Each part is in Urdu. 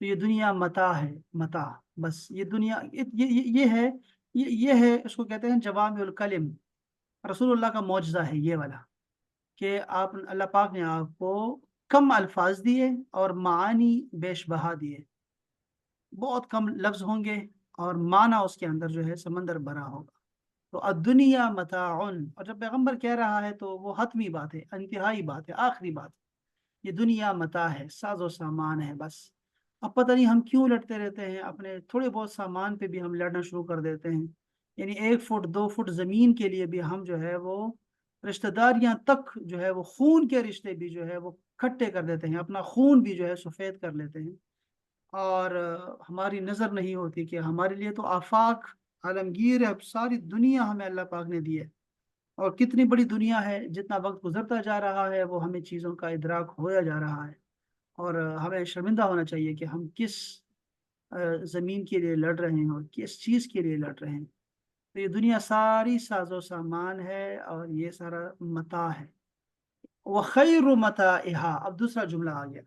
تو یہ دنیا متاع ہے، متاع، بس یہ دنیا یہ ہے، یہ ہے، اس کو کہتے ہیں جوامع الکلم، رسول اللہ کا معجزہ ہے یہ والا، کہ آپ اللہ پاک نے آپ کو کم الفاظ دیے اور معانی بیش بہا دیے، بہت کم لفظ ہوں گے اور معنی اس کے اندر جو ہے سمندر بھرا ہوگا۔ تو الدنیا متاع، اور جب پیغمبر کہہ رہا ہے تو وہ حتمی بات ہے، انتہائی بات ہے، آخری بات ہے، یہ دنیا متاع ہے، ساز و سامان ہے بس۔ اب پتہ نہیں ہم کیوں لڑتے رہتے ہیں، اپنے تھوڑے بہت سامان پہ بھی ہم لڑنا شروع کر دیتے ہیں، یعنی 1 فٹ 2 فٹ زمین کے لیے بھی ہم جو ہے وہ رشتہ داریاں تک جو ہے وہ خون کے رشتے بھی جو ہے وہ کھٹے کر دیتے ہیں، اپنا خون بھی جو ہے سفید کر لیتے ہیں، اور ہماری نظر نہیں ہوتی کہ ہمارے لیے تو آفاق عالمگیر ہے، ساری دنیا ہمیں اللہ پاک نے دی ہے، اور کتنی بڑی دنیا ہے، جتنا وقت گزرتا جا رہا ہے وہ ہمیں چیزوں کا ادراک ہویا جا رہا ہے، اور ہمیں شرمندہ ہونا چاہیے کہ ہم کس زمین کے لیے لڑ رہے ہیں اور کس چیز کے لیے لڑ رہے ہیں۔ تو یہ دنیا ساری ساز و سامان ہے اور یہ سارا متاع ہے۔ وَخَيْرُ مَتَاعِهَا، اب دوسرا جملہ آ گیا،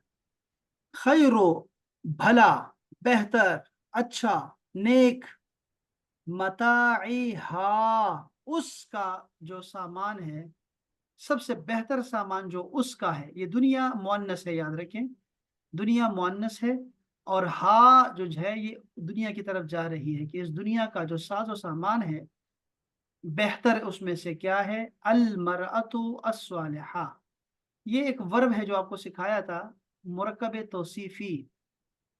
خیر و بھلا، بہتر، اچھا، نیک، متاعها، اس کا جو سامان ہے، سب سے بہتر سامان جو اس کا ہے، یہ دنیا مؤنث ہے، یاد رکھیں، دنیا مؤنث ہے، اور ہا جو ہے یہ دنیا کی طرف جا رہی ہے، کہ اس دنیا کا جو ساز و سامان ہے بہتر اس میں سے کیا ہے، المرأۃ الصالحہ، یہ ایک ورب ہے جو آپ کو سکھایا تھا، مرکب توصیفی،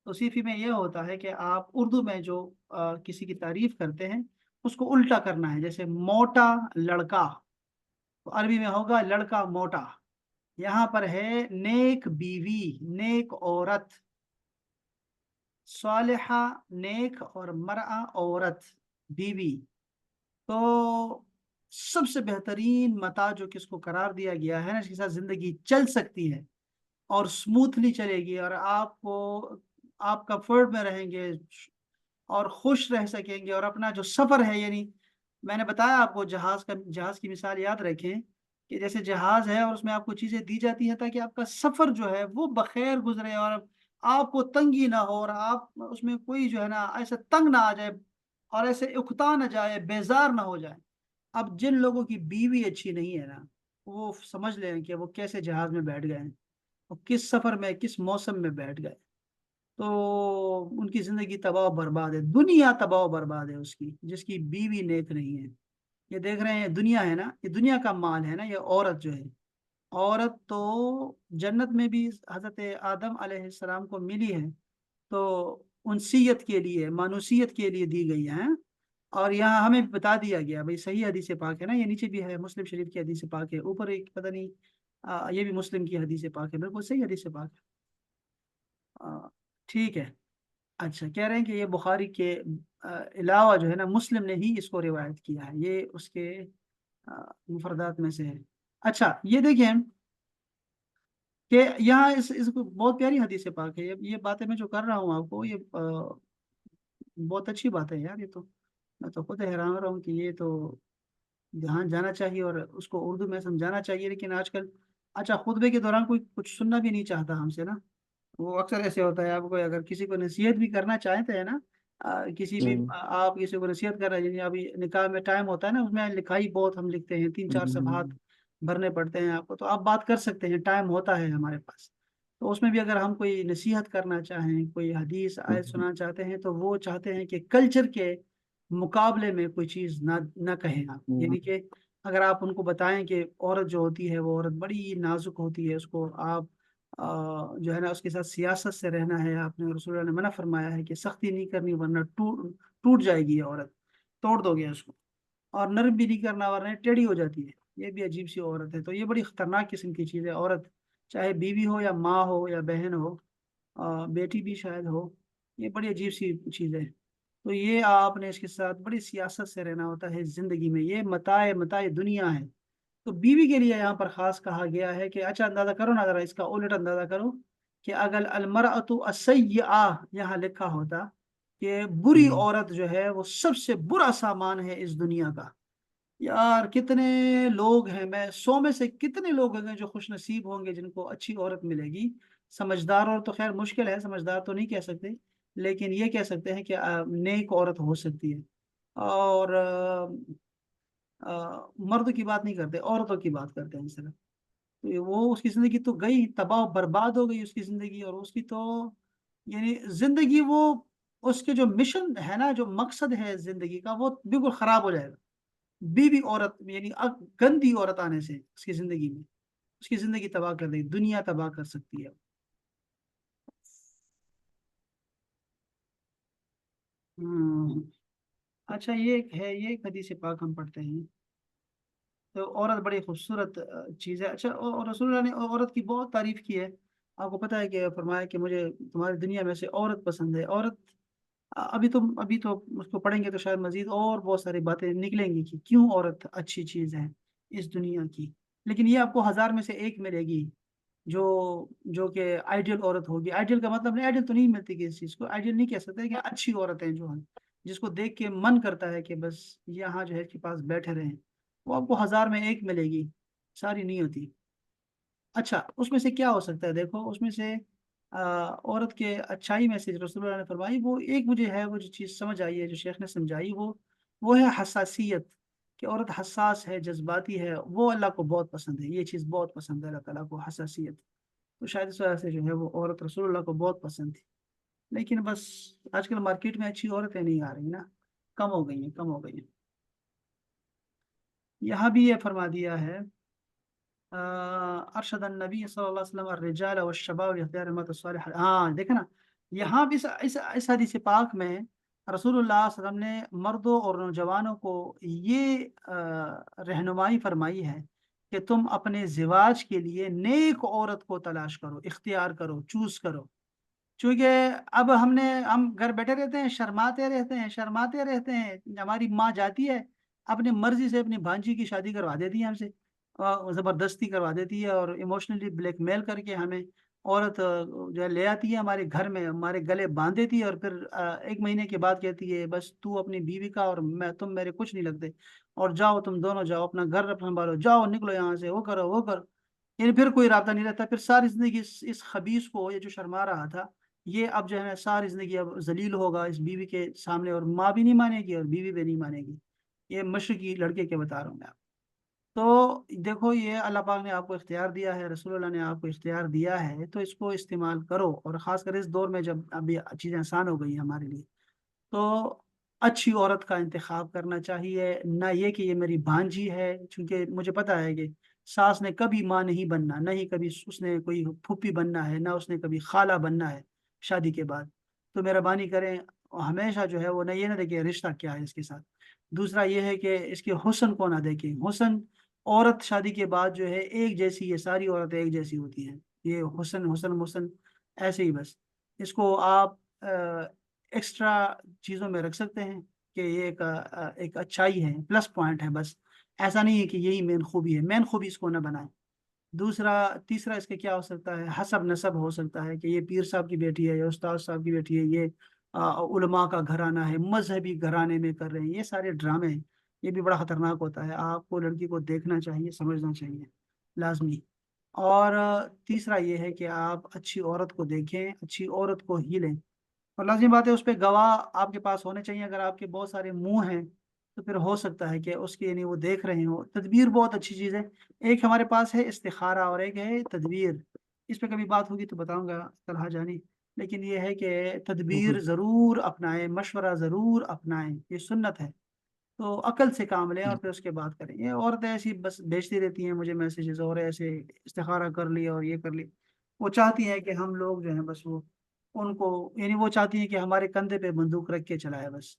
توصیفی میں یہ ہوتا ہے کہ آپ اردو میں جو کسی کی تعریف کرتے ہیں اس کو الٹا کرنا ہے، جیسے موٹا لڑکا، تو عربی میں ہوگا لڑکا موٹا، یہاں پر ہے نیک بیوی، نیک عورت، صالحہ نیک، اور مرأہ عورت، بیوی، تو سب سے بہترین متاع جو کس کو قرار دیا گیا ہے نا، اس کے ساتھ زندگی چل سکتی ہے اور سموتھلی چلے گی، اور آپ کو، آپ کمفرٹ میں رہیں گے اور خوش رہ سکیں گے، اور اپنا جو سفر ہے، یعنی میں نے بتایا آپ کو جہاز کی مثال یاد رکھیں، کہ جیسے جہاز ہے اور اس میں آپ کو چیزیں دی جاتی ہیں تاکہ آپ کا سفر جو ہے وہ بخیر گزرے اور آپ کو تنگی نہ ہو، اور آپ اس میں کوئی جو ہے نا ایسے تنگ نہ آ جائے اور ایسے اکتا نہ جائے، بیزار نہ ہو جائے۔ اب جن لوگوں کی بیوی اچھی نہیں ہے نا، وہ سمجھ لیں کہ وہ کیسے جہاز میں بیٹھ گئے ہیں، وہ کس سفر میں کس موسم میں بیٹھ گئے، تو ان کی زندگی تباہ و برباد ہے، دنیا تباہ و برباد ہے اس کی، جس کی بیوی نیک نہیں ہے۔ یہ دیکھ رہے ہیں دنیا ہے نا، یہ دنیا کا مال ہے نا، یہ عورت جو ہے، عورت تو جنت میں بھی حضرت آدم علیہ السلام کو ملی ہے، تو انسیت کے لیے، مانوسیت کے لیے دی گئی ہے، اور یہاں ہمیں بتا دیا گیا بھائی، صحیح حدیث پاک ہے نا، یہ نیچے بھی ہے، مسلم شریف کی حدیث پاک ہے، اوپر ایک پتہ نہیں یہ بھی مسلم کی حدیث پاک ہے، بالکل صحیح حدیث پاک ہے، ٹھیک ہے۔ اچھا، کہہ رہے ہیں کہ یہ بخاری کے علاوہ جو ہے نا مسلم نے ہی اس کو روایت کیا ہے، یہ اس کے مفردات میں سے ہے۔ اچھا، یہ دیکھیں کہ یہاں اس کو بہت پیاری حدیث پاک ہے، یہ باتیں میں جو کر رہا ہوں آپ کو، یہ بہت اچھی بات ہے یار، یہ تو میں تو خود حیران ہو رہا ہوں کہ یہ تو دھیان جانا چاہیے اور اس کو اردو میں سمجھانا چاہیے، لیکن آج کل اچھا خطبے کے دوران کوئی کچھ سننا بھی نہیں چاہتا ہم سے نا، وہ اکثر ایسے ہوتا ہے، آپ کو اگر کسی کو نصیحت بھی کرنا چاہتے ہیں نا، کسی بھی آپ کسی کو نصیحت کر رہے ہیں، یعنی ابھی نکاح میں ٹائم ہوتا ہے نا، اس میں لکھائی بہت ہم لکھتے ہیں، 3 4 صفحات بھرنے پڑتے ہیں آپ کو، تو آپ بات کر سکتے ہیں، ٹائم ہوتا ہے ہمارے پاس، تو اس میں بھی اگر ہم کوئی نصیحت کرنا چاہیں، کوئی حدیث آیت سنانا چاہتے ہیں، تو وہ چاہتے ہیں کہ کلچر کے مقابلے میں کوئی چیز نہ کہیں آپ، یعنی کہ اگر آپ ان کو بتائیں کہ عورت جو ہوتی ہے وہ عورت بڑی نازک ہوتی ہے، اس کو آپ جو ہے نا اس کے ساتھ سیاست سے رہنا ہے، آپ نے رسول اللہ نے منع فرمایا ہے کہ سختی نہیں کرنی ورنہ ٹوٹ جائے گی یہ عورت، توڑ دو گے اس کو، اور نرم بھی نہیں کرنا ورنہ ٹیڑھی ہو جاتی ہے، یہ بھی عجیب سی عورت ہے، تو یہ بڑی خطرناک قسم کی چیز ہے عورت، چاہے بیوی ہو یا ماں ہو یا بہن ہو، بیٹی بھی شاید ہو، یہ بڑی عجیب سی چیز ہے، تو یہ آپ نے اس کے ساتھ بڑی سیاست سے رہنا ہوتا ہے زندگی میں، یہ متاع دنیا ہے، تو بیوی کے لیے یہاں پر خاص کہا گیا ہے کہ اچھا اندازہ کرو نا، ذرا اس کا الٹ اندازہ کرو، کہ اگر المرأۃ السیئہ یہاں لکھا ہوتا کہ بری عورت جو ہے وہ سب سے برا سامان ہے اس دنیا کا، یار کتنے لوگ ہیں، میں 100 میں سے کتنے لوگ ہوں گے جو خوش نصیب ہوں گے جن کو اچھی عورت ملے گی، سمجھدار اور تو خیر مشکل ہے، سمجھدار تو نہیں کہہ سکتے، لیکن یہ کہہ سکتے ہیں کہ نیک عورت ہو سکتی ہے۔ اور مرد کی بات نہیں کرتے، عورتوں کی بات کرتے ہیں صرف۔ تو وہ اس کی زندگی تو گئی، تباہ و برباد ہو گئی اس کی زندگی، اور اس کی تو یعنی زندگی وہ اس کے جو مشن ہے نا، جو مقصد ہے زندگی کا، وہ بالکل خراب ہو جائے گا۔ بیوی عورت یعنی گندی عورت آنے سے اس کی زندگی میں اس کی زندگی تباہ کر دے گی، دنیا تباہ کر سکتی ہے۔ ہم، اچھا یہ ایک ہے، یہ ایک حدیث پاک ہم پڑھتے ہیں۔ تو عورت بڑی خوبصورت چیز ہے۔ اچھا، اور رسول اللہ نے عورت کی بہت تعریف کی ہے۔ آپ کو پتہ ہے کہ فرمایا کہ مجھے تمہاری دنیا میں سے عورت پسند ہے۔ عورت ابھی تو اس کو پڑھیں گے تو شاید مزید اور بہت ساری باتیں نکلیں گی کہ کیوں عورت اچھی چیز ہے اس دنیا کی۔ لیکن یہ آپ کو ہزار میں سے ایک ملے گی جو جو کہ آئیڈیل عورت ہوگی۔ آئیڈیل کا مطلب نہیں، آئیڈیل تو نہیں ملتی کسی چیز کو، آئیڈیل نہیں کہہ سکتے، کہ اچھی عورتیں جو ہیں جس کو دیکھ کے من کرتا ہے کہ بس یہاں جو ہے اس کے پاس بیٹھے رہیں، وہ آپ کو ہزار میں ایک ملے گی، ساری نہیں ہوتی۔ اچھا، اس میں سے کیا ہو سکتا ہے؟ دیکھو اس میں سے عورت کے اچھائی میں سے جو رسول اللہ نے فرمائی، وہ ایک مجھے ہے، وہ جو چیز سمجھ آئی ہے، جو شیخ نے سمجھائی، وہ ہے حساسیت، کہ عورت حساس ہے، جذباتی ہے، وہ اللہ کو بہت پسند ہے، یہ چیز بہت پسند ہے اللہ تعالیٰ کو، حساسیت۔ تو شاید اس وجہ سے جو ہے وہ عورت رسول اللہ کو بہت پسند تھی۔ لیکن بس آج کل مارکیٹ میں اچھی عورتیں نہیں آ رہی نا، کم ہو گئی ہیں، کم ہو گئی ہیں۔ یہاں بھی یہ فرما دیا ہے، ارشد النبی صلی اللہ علیہ وسلم الرجال والشباب لاختیار المرأة الصالحة۔ ہاں دیکھا نا، یہاں بھی اس حدیث پاک میں رسول اللہ صلی اللہ علیہ وسلم نے مردوں اور نوجوانوں کو یہ رہنمائی فرمائی ہے کہ تم اپنے زواج کے لیے نیک عورت کو تلاش کرو، اختیار کرو، چوز کرو۔ چونکہ اب ہم گھر بیٹھے رہتے ہیں، شرماتے رہتے ہیں۔ ہماری ماں جاتی ہے اپنی مرضی سے اپنی بھانجی کی شادی کروا دیتی ہے ہم سے، زبردستی کروا دیتی ہے، اور ایموشنلی بلیک میل کر کے ہمیں عورت جو ہے لے آتی ہے ہمارے گھر میں، ہمارے گلے باندھ دیتی ہے، اور پھر ایک مہینے کے بعد کہتی ہے بس تو اپنی بیوی کا اور تم میرے کچھ نہیں لگتے، اور جاؤ تم دونوں جاؤ اپنا گھر سنبھالو، جاؤ نکلو یہاں سے، وہ کرو وہ کرو۔ یعنی پھر کوئی رابطہ نہیں رہتا، پھر ساری زندگی اس خبیث کو، یہ جو شرما رہا تھا، یہ اب جو ہے ساری زندگی اب ذلیل ہوگا اس بیوی کے سامنے، اور ماں بھی نہیں مانے گی اور بیوی بھی نہیں مانے گی۔ یہ مشرقی لڑکے کے بتا رہا ہوں میں آپ۔ تو دیکھو، یہ اللہ پاک نے آپ کو اختیار دیا ہے، رسول اللہ نے آپ کو اختیار دیا ہے، تو اس کو استعمال کرو، اور خاص کر اس دور میں جب ابھی چیزیں آسان ہو گئی ہیں ہمارے لیے، تو اچھی عورت کا انتخاب کرنا چاہیے، نہ یہ کہ یہ میری بھانجی ہے، چونکہ مجھے پتا ہے کہ ساس نے کبھی ماں نہیں بننا، نہ ہی کبھی اس نے کوئی پھوپھی بننا ہے، نہ اس نے کبھی خالہ بننا ہے شادی کے بعد۔ تو مہربانی کریں، ہمیشہ جو ہے وہ نہ یہ نہ دیکھیں رشتہ کیا ہے اس کے ساتھ۔ دوسرا یہ ہے کہ اس کے حسن کو نہ دیکھیں، حسن عورت شادی کے بعد جو ہے ایک جیسی، یہ ساری عورتیں ایک جیسی ہوتی ہیں، یہ حسن حسن حسن ایسے ہی بس۔ اس کو آپ ایکسٹرا چیزوں میں رکھ سکتے ہیں کہ یہ ایک اچھائی ہے، پلس پوائنٹ ہے بس، ایسا نہیں ہے کہ یہی مین خوبی ہے، مین خوبی اس کو نہ بنائیں۔ دوسرا تیسرا اس کے کیا ہو سکتا ہے؟ حسب نسب ہو سکتا ہے کہ یہ پیر صاحب کی بیٹی ہے، یا استاد صاحب کی بیٹی ہے، یہ علماء کا گھرانہ ہے، مذہبی گھرانے میں کر رہے ہیں، یہ سارے ڈرامے ہیں۔ یہ بھی بڑا خطرناک ہوتا ہے، آپ کو لڑکی کو دیکھنا چاہیے، سمجھنا چاہیے، لازمی۔ اور تیسرا یہ ہے کہ آپ اچھی عورت کو دیکھیں، اچھی عورت کو ہی لیں، اور لازمی بات ہے اس پہ گواہ آپ کے پاس ہونے چاہیے۔ اگر آپ کے بہت سارے منہ ہیں تو پھر ہو سکتا ہے کہ اس کی یعنی وہ دیکھ رہے ہوں۔ تدبیر بہت اچھی چیز ہے، ایک ہمارے پاس ہے استخارہ اور ایک ہے تدبیر، اس پہ کبھی بات ہوگی تو بتاؤں گا طلحہ جانی۔ لیکن یہ ہے کہ تدبیر ضرور اپنائیں، مشورہ ضرور اپنائیں، یہ سنت ہے۔ تو عقل سے کام لیں اور پھر اس کے بعد کریں۔ یہ عورتیں ایسی بس بھیجتی رہتی ہیں مجھے میسیجز، اور ایسے استخارہ کر لیا اور یہ کر لی، وہ چاہتی ہیں کہ ہم لوگ جو ہیں بس وہ ان کو یعنی وہ چاہتی ہیں کہ ہمارے کندھے پہ بندوق رکھ کے چلائے بس۔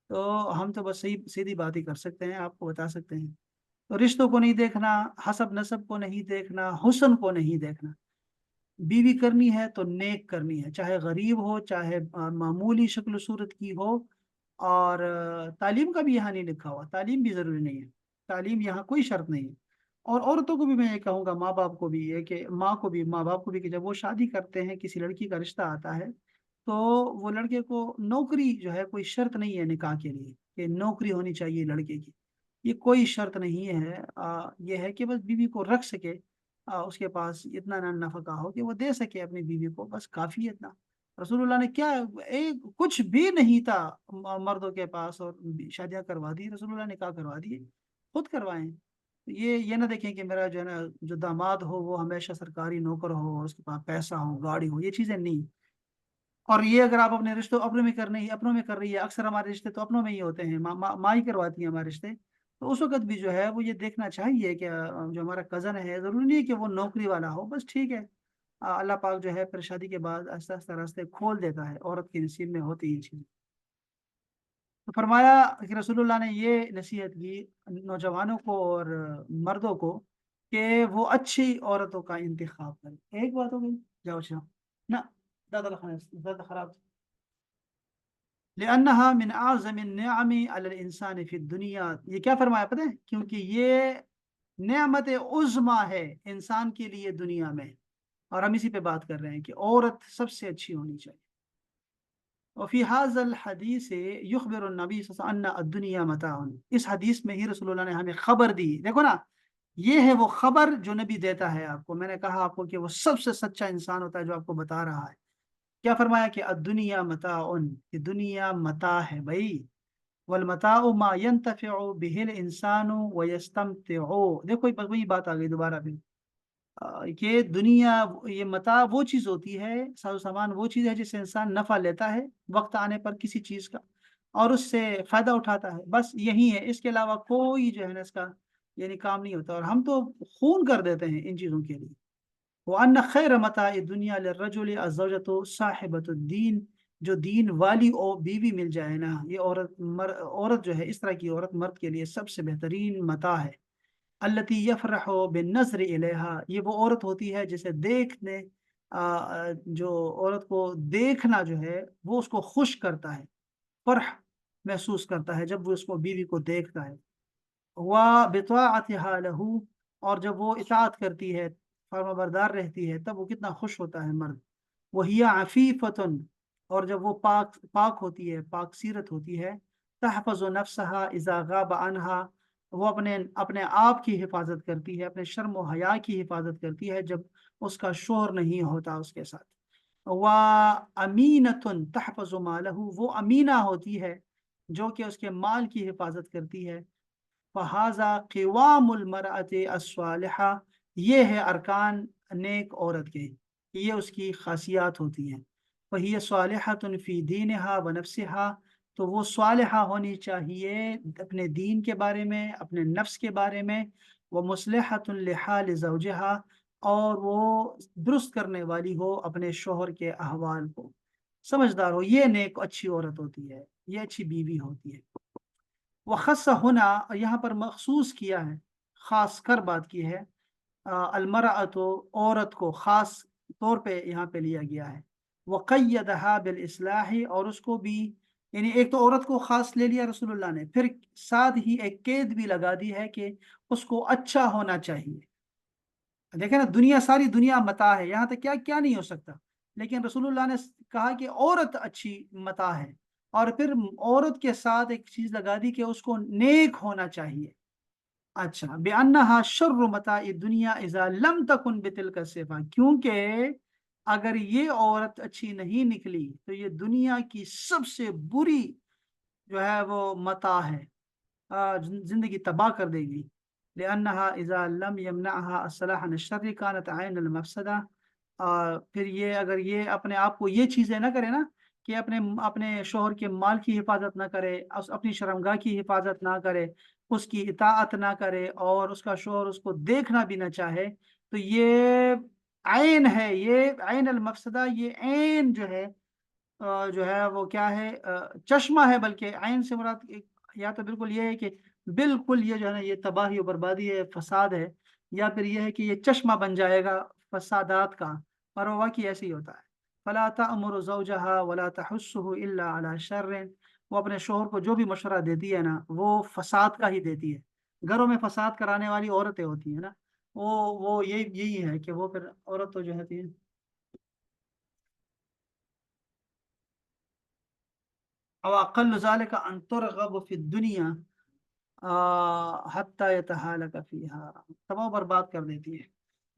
تو ہم تو بس صحیح سیدھی بات ہی کر سکتے ہیں، آپ کو بتا سکتے ہیں۔ تو رشتوں کو نہیں دیکھنا، حسب نسب کو نہیں دیکھنا، حسن کو نہیں دیکھنا۔ بیوی کرنی ہے تو نیک کرنی ہے، چاہے غریب ہو، چاہے معمولی شکل و صورت کی ہو۔ اور تعلیم کا بھی یہاں نہیں لکھا ہوا، تعلیم بھی ضروری نہیں ہے، تعلیم یہاں کوئی شرط نہیں ہے۔ اور عورتوں کو بھی میں یہ کہوں گا، ماں باپ کو بھی یہ کہ ماں کو بھی، ماں باپ کو بھی، کہ جب وہ شادی کرتے ہیں، کسی لڑکی کا رشتہ آتا ہے، تو وہ لڑکے کو نوکری جو ہے کوئی شرط نہیں ہے نکاح کے لیے کہ نوکری ہونی چاہیے لڑکے کی، یہ کوئی شرط نہیں ہے۔ یہ ہے کہ بس بیوی کو رکھ سکے، اس کے پاس اتنا نہ نفقہ ہو کہ وہ دے سکے اپنی بیوی کو، بس کافی ہے اتنا۔ رسول اللہ نے کیا، ایک کچھ بھی نہیں تھا مردوں کے پاس، اور شادیاں کروا دی رسول اللہ نے، کہا کروا دیے، خود کروائیں۔ یہ نہ دیکھیں کہ میرا جو ہے نا جو داماد ہو وہ ہمیشہ سرکاری نوکر ہو اور اس کے پاس پیسہ ہو، گاڑی ہو، یہ چیزیں نہیں۔ اور یہ اگر آپ اپنے رشتوں اپنوں میں کر رہی اپنوں میں کر رہی ہے، اکثر ہمارے رشتے تو اپنوں میں ہی ہوتے ہیں، ماں ہی کرواتی ہیں ہمارے رشتے، تو اس وقت بھی جو ہے وہ یہ دیکھنا چاہیے کہ جو ہمارا کزن ہے، ضروری نہیں ہے کہ وہ نوکری والا ہو، بس ٹھیک ہے، اللہ پاک جو ہے پھر شادی کے بعد آہستہ آہستہ راستے کھول دیتا ہے، عورت کی نصیب میں ہوتی ہی چیز۔ تو فرمایا کہ رسول اللہ نے یہ نصیحت کی نوجوانوں کو اور مردوں کو کہ وہ اچھی عورتوں کا انتخاب کریں۔ ایک بات ہو گئی، جاؤ جاؤ نہ، زیادہ خراب۔ لأنها من اعظم النعم على الانسان في الدنيا، یہ کیا فرمایا پتہ ہے؟ کیونکہ یہ نعمت عظما ہے انسان کے لیے دنیا میں، اور ہم اسی پہ بات کر رہے ہیں کہ عورت سب سے اچھی ہونی چاہیے۔ وفي هذا الحديث يخبر النبي صلی اللہ علیہ وسلم ان الدنيا متاع، اس حدیث میں ہی رسول اللہ نے ہمیں خبر دی، دیکھو نا، یہ ہے وہ خبر جو نبی دیتا ہے آپ کو۔ میں نے کہا آپ کو کہ وہ سب سے سچا انسان ہوتا ہے جو آپ کو بتا رہا ہے۔ کیا فرمایا کہ الدنیا متاع، کہ دنیا متاع ہے بھائی، والمتاع ما ينتفع به الانسان ويستمتع، دیکھو وہی بات آ گئی دوبارہ بھی، کہ دنیا، یہ متاع وہ چیز ہوتی ہے، ساز و سامان وہ چیز ہے جس سے انسان نفع لیتا ہے وقت آنے پر کسی چیز کا، اور اس سے فائدہ اٹھاتا ہے، بس یہی ہے، اس کے علاوہ کوئی جو ہے نا اس کا یعنی کام نہیں ہوتا، اور ہم تو خون کر دیتے ہیں ان چیزوں کے لیے۔ وَأَنَّ خَيْرَ مَتَاعِ الدُّنْيَا لِلرَّجُلِ الزَّوْجَةُ صَاحِبَةُ الدِّينِ، جو دین والی بیوی مل جائے نا، یہ عورت جو ہے، اس طرح کی عورت مرد کے لیے سب سے بہترین متاع ہے۔ التي يفرح بالنظر الیہا، یہ وہ عورت ہوتی ہے جسے دیکھنے جو عورت کو دیکھنا جو ہے وہ اس کو خوش کرتا ہے، فرح محسوس کرتا ہے جب وہ اس کو بیوی کو دیکھتا ہے۔ وبطاعتها له، اور جب وہ اطاعت کرتی ہے، فرما بردار رہتی ہے، تب وہ کتنا خوش ہوتا ہے مرد۔ وہی عفیفتن، اور جب وہ پاک ہوتی ہے، پاک سیرت ہوتی ہے، تحفظ نفسها اذا غاب عنها، وہ اپنے آپ کی حفاظت کرتی ہے، اپنے شرم و حیا کی حفاظت کرتی ہے جب اس کا شوہر نہیں ہوتا اس کے ساتھ۔ وہ امینتن تحفظ مالہ، وہ امینہ ہوتی ہے جو کہ اس کے مال کی حفاظت کرتی ہے۔ فہذا قوام المرأة الصالحہ، یہ ہے ارکان نیک عورت کے، یہ اس کی خاصیات ہوتی ہیں۔ فہی صالحۃ فی دینہا و نفسہا، تو وہ صالحہ ہونی چاہیے اپنے دین کے بارے میں، اپنے نفس کے بارے میں، وہ مصلحۃ لحال زوجہا، اور وہ درست کرنے والی ہو اپنے شوہر کے احوال کو، سمجھدار ہو، یہ نیک اچھی عورت ہوتی ہے، یہ اچھی بیوی ہوتی ہے۔ وخص ہونا، یہاں پر مخصوص کیا ہے، خاص کر بات کی ہے، المرأۃ، عورت کو خاص طور پہ یہاں پہ لیا گیا ہے۔ وقیدہا بالاصلاح، اور اس کو بھی، یعنی ایک تو عورت کو خاص لے لیا رسول اللہ نے، پھر ساتھ ہی ایک قید بھی لگا دی ہے کہ اس کو اچھا ہونا چاہیے۔ دیکھیں نا، دنیا، ساری دنیا متاع ہے، یہاں تک کیا کیا نہیں ہو سکتا، لیکن رسول اللہ نے کہا کہ عورت اچھی متاع ہے، اور پھر عورت کے ساتھ ایک چیز لگا دی کہ اس کو نیک ہونا چاہیے۔ اچھا، بِأَنَّهَا شَرُّ مَتَاعِ الدُّنْيَا إِذَا لَمْ تَكُنْ بِتِلْكَ الصِّفَةِ، کیونکہ اگر یہ عورت اچھی نہیں نکلی تو یہ دنیا کی سب سے بری جو ہے وہ متاع ہے، زندگی تباہ کر دے گی۔ لِأَنَّهَا إِذَا لَمْ يَمْنَعْهَا الصَّلَاحَ عَنِ الشَّرِّ كَانَتْ عَيْنَ الْمَفْسَدَةِ، پھر یہ اگر یہ اپنے آپ کو یہ چیزیں نہ کرے نا، کہ اپنے شوہر کے مال کی حفاظت نہ کرے، اپنی شرمگاہ کی حفاظت نہ کرے، اس کی اطاعت نہ کرے، اور اس کا شوہر اس کو دیکھنا بھی نہ چاہے، تو یہ عین ہے، یہ عین المفسدہ، یہ عین جو ہے جو ہے وہ کیا ہے، چشمہ ہے، بلکہ عین سے مراد یا تو بالکل یہ ہے کہ بالکل یہ جو ہے نا یہ تباہی و بربادی ہے، فساد ہے، یا پھر یہ ہے کہ یہ چشمہ بن جائے گا فسادات کا، اور وہ واقعی ایسے ہی ہوتا ہے۔ فلا تأمر زوجها ولا تحثه الا على شر، وہ اپنے شوہر کو جو بھی مشورہ دیتی ہے نا وہ فساد کا ہی دیتی ہے، گھروں میں فساد کرانے والی عورتیں ہوتی ہیں نا، وہ یہی ہے کہ وہ پھر عورت تو جو ہے او اقل ذلك ان ترغب في الدنيا حتی يتحالك فيها، تباہ و برباد کر دیتی ہے۔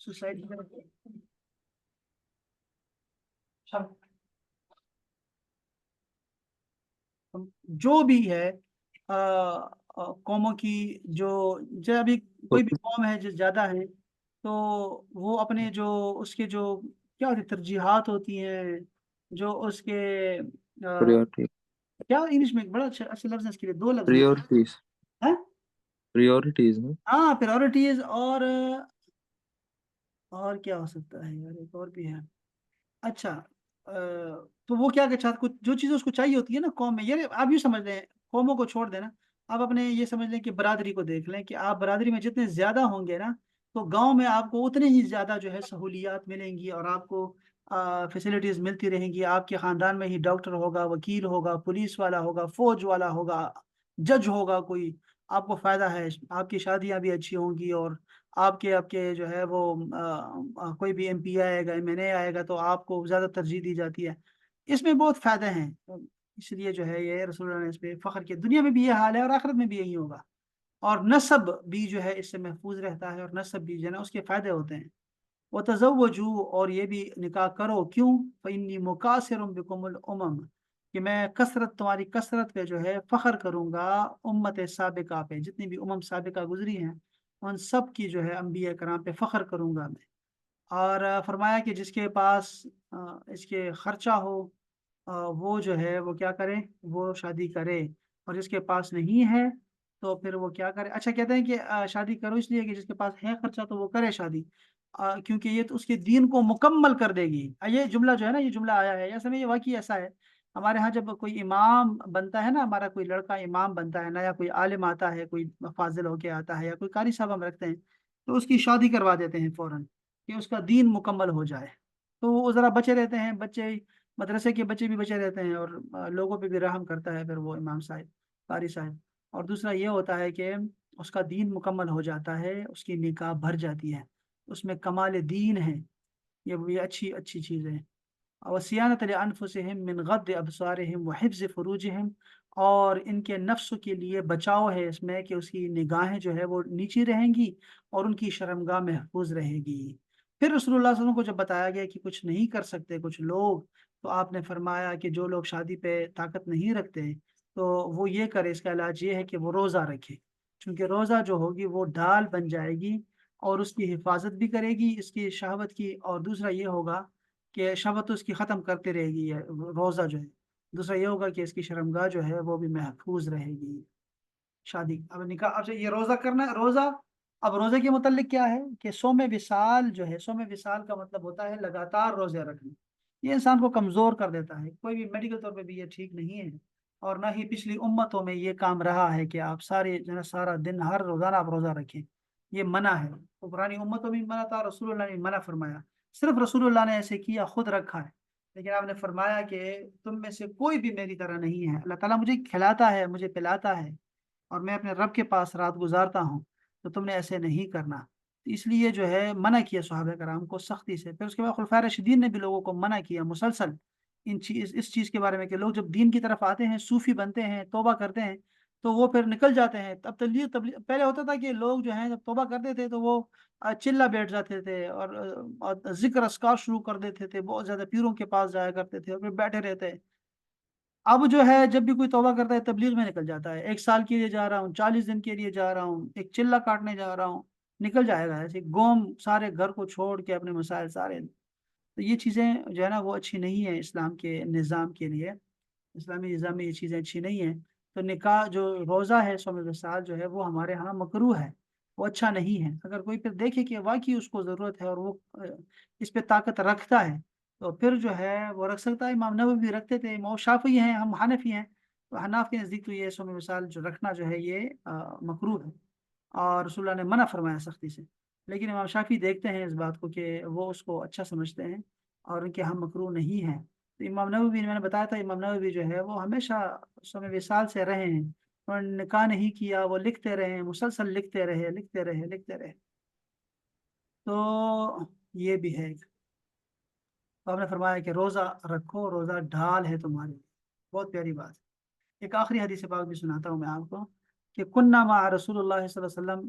سوسائڈ جو بھی ہے قوموں کی جو جو ابھی کوئی بھی قوم ہے جو زیادہ ہے تو وہ اپنے جو اس کے جو کیا ہوتی ترجیحات ہوتی ہیں جو اس کے پریورٹی کیا انگلش میں بڑا اچھا اچھا لفظ ہے اس کے لیے، دو لفظ ہیں پریورٹیز ہاں پریورٹیز نا ہاں پریورٹیز اور کیا ہو سکتا ہے یار، ایک اور بھی ہے اچھا تو وہ کیا کہ چاہتا کچھ جو چیزیں اس کو چاہیے ہوتی ہے نا قوم میں، یہ آپ یوں سمجھ لیں قوموں کو چھوڑ دینا، آپ اپنے یہ سمجھ لیں کہ برادری کو دیکھ لیں کہ آپ برادری میں جتنے زیادہ ہوں گے نا تو گاؤں میں آپ کو اتنے ہی زیادہ جو ہے سہولیات ملیں گی اور آپ کو فیسلٹیز ملتی رہیں گی، آپ کے خاندان میں ہی ڈاکٹر ہوگا، وکیل ہوگا، پولیس والا ہوگا، فوج والا ہوگا، جج ہوگا کوئی، آپ کو فائدہ ہے، آپ کی شادیاں بھی اچھی ہوں گی، اور آپ کے جو ہے وہ کوئی بھی ایم پی آئے گا، ایم این اے آئے گا تو آپ کو زیادہ ترجیح دی جاتی ہے، اس میں بہت فائدے ہیں، اس لیے جو ہے یہ رسول اللہ نے اس پہ فخر کیا، دنیا میں بھی یہ حال ہے اور آخرت میں بھی یہی ہوگا، اور نسب بھی جو ہے اس سے محفوظ رہتا ہے، اور نسب بھی جو ہے نا اس کے فائدے ہوتے ہیں، وتزوجوا اور یہ بھی نکاح کرو، کیوں؟ فإنی مکاثر بکم الامم کہ میں کثرت تمہاری کثرت پہ جو ہے فخر کروں گا، امت سابقہ پہ جتنی بھی سابقہ گزری ہیں ان سب کی جو ہے انبیاء کرام پہ فخر کروں گا میں، اور فرمایا کہ جس کے پاس اس کے خرچہ ہو وہ جو ہے وہ کیا کرے، وہ شادی کرے، اور جس کے پاس نہیں ہے تو پھر وہ کیا کرے، اچھا کہتے ہیں کہ شادی کرو اس لیے کہ جس کے پاس ہے خرچہ تو وہ کرے شادی، کیونکہ یہ تو اس کے دین کو مکمل کر دے گی، یہ جملہ جو ہے نا یہ جملہ آیا ہے، یا یہ واقعی ایسا ہے، ہمارے ہاں جب کوئی امام بنتا ہے نا، ہمارا کوئی لڑکا امام بنتا ہے نا، یا کوئی عالم آتا ہے، کوئی فاضل ہو کے آتا ہے، یا کوئی قاری صاحب ہم رکھتے ہیں تو اس کی شادی کروا دیتے ہیں فوراً کہ اس کا دین مکمل ہو جائے، تو وہ ذرا بچے رہتے ہیں، بچے مدرسے کے بچے بھی بچے رہتے ہیں، اور لوگوں پہ بھی رحم کرتا ہے پھر وہ امام صاحب قاری صاحب، اور دوسرا یہ ہوتا ہے کہ اس کا دین مکمل ہو جاتا ہے، اس کی نکاح بھر جاتی ہے، اس میں کمال دین ہے، یہ اچھی اچھی چیز ہے، وصیانت لانفسہم من غض ابصارہم وحفظ فروجہم، اور ان کے نفس کے لیے بچاؤ ہے اس میں کہ اس کی نگاہیں جو ہے وہ نیچی رہیں گی اور ان کی شرمگاہ محفوظ رہے گی، پھر رسول اللہ صلی اللہ علیہ وسلم کو جب بتایا گیا کہ کچھ نہیں کر سکتے کچھ لوگ، تو آپ نے فرمایا کہ جو لوگ شادی پہ طاقت نہیں رکھتے تو وہ یہ کرے، اس کا علاج یہ ہے کہ وہ روزہ رکھے، چونکہ روزہ جو ہوگی وہ ڈھال بن جائے گی اور اس کی حفاظت بھی کرے گی اس کی شہوت کی، اور دوسرا یہ ہوگا کہ شہوت اس کی ختم کرتے رہے گی روزہ جو ہے، دوسرا یہ ہوگا کہ اس کی شرمگاہ جو ہے وہ بھی محفوظ رہے گی، شادی اب نکاح اب سے یہ روزہ کرنا ہے روزہ، اب روزے کے متعلق کیا ہے کہ سوم وصال جو ہے، سوم وصال کا مطلب ہوتا ہے لگاتار روزے رکھنا، یہ انسان کو کمزور کر دیتا ہے، کوئی بھی میڈیکل طور پہ بھی یہ ٹھیک نہیں ہے، اور نہ ہی پچھلی امتوں میں یہ کام رہا ہے کہ آپ سارے جو ہے سارا دن ہر روزانہ آپ روزہ رکھیں، یہ منع ہے، تو پرانی امتوں میں بھی منع تھا، رسول اللہ نے منع فرمایا، صرف رسول اللہ نے ایسے کیا، خود رکھا ہے، لیکن آپ نے فرمایا کہ تم میں سے کوئی بھی میری طرح نہیں ہے، اللہ تعالیٰ مجھے کھلاتا ہے، مجھے پلاتا ہے، اور میں اپنے رب کے پاس رات گزارتا ہوں، تو تم نے ایسے نہیں کرنا، تو اس لیے جو ہے منع کیا صحابہ کرام کو سختی سے، پھر اس کے بعد خلفائے راشدین نے بھی لوگوں کو منع کیا مسلسل اس چیز کے بارے میں کہ لوگ جب دین کی طرف آتے ہیں، صوفی بنتے ہیں، توبہ کرتے ہیں، تو وہ پھر نکل جاتے ہیں، اب تبلیغ پہلے ہوتا تھا کہ لوگ جو ہیں جب توبہ کرتے تھے تو وہ چلا بیٹھ جاتے تھے اور ذکر اذکار شروع کر دیتے تھے، بہت زیادہ پیروں کے پاس جایا کرتے تھے اور پھر بیٹھے رہتے، اب جو ہے جب بھی کوئی توبہ کرتا ہے تبلیغ میں نکل جاتا ہے، 1 سال کے لیے جا رہا ہوں، 40 دن کے لیے جا رہا ہوں، ایک چلہ کاٹنے جا رہا ہوں، نکل جائے گا ایسے گوم، سارے گھر کو چھوڑ کے اپنے مسائل سارے، تو یہ چیزیں جو ہے نا وہ اچھی نہیں ہے اسلام کے نظام کے لیے، اسلامی نظام میں یہ چیزیں اچھی نہیں ہیں، تو نکاح جو روزہ ہے سوم وصال جو ہے وہ ہمارے ہاں مکروہ ہے، وہ اچھا نہیں ہے، اگر کوئی پھر دیکھے کہ واقعی اس کو ضرورت ہے اور وہ اس پہ طاقت رکھتا ہے تو پھر جو ہے وہ رکھ سکتا ہے، امام نووی بھی رکھتے تھے، امام شافعی ہیں، ہم حنفی ہیں، تو حناف کے نزدیک تو یہ سوم وصال جو رکھنا جو ہے یہ مکروہ ہے، اور رسول اللہ نے منع فرمایا سختی سے، لیکن امام شافعی دیکھتے ہیں اس بات کو کہ وہ اس کو اچھا سمجھتے ہیں اور ان کے ہم مکروہ نہیں ہے، تو امام نووی میں نے بتایا تھا، امام نووی جو ہے وہ ہمیشہ سوم وصال سے رہے ہیں، انہوں نے نکاح نہیں کیا، وہ لکھتے رہے، مسلسل لکھتے رہے لکھتے رہے لکھتے رہے، تو یہ بھی ہے ایک، تو آپ نے فرمایا کہ روزہ رکھو، روزہ ڈھال ہے تمہارے لیے، بہت پیاری بات ہے، ایک آخری حدیث پاک بھی سناتا ہوں میں آپ کو کہ کنہ مع رسول اللہ صلی اللہ علیہ وسلم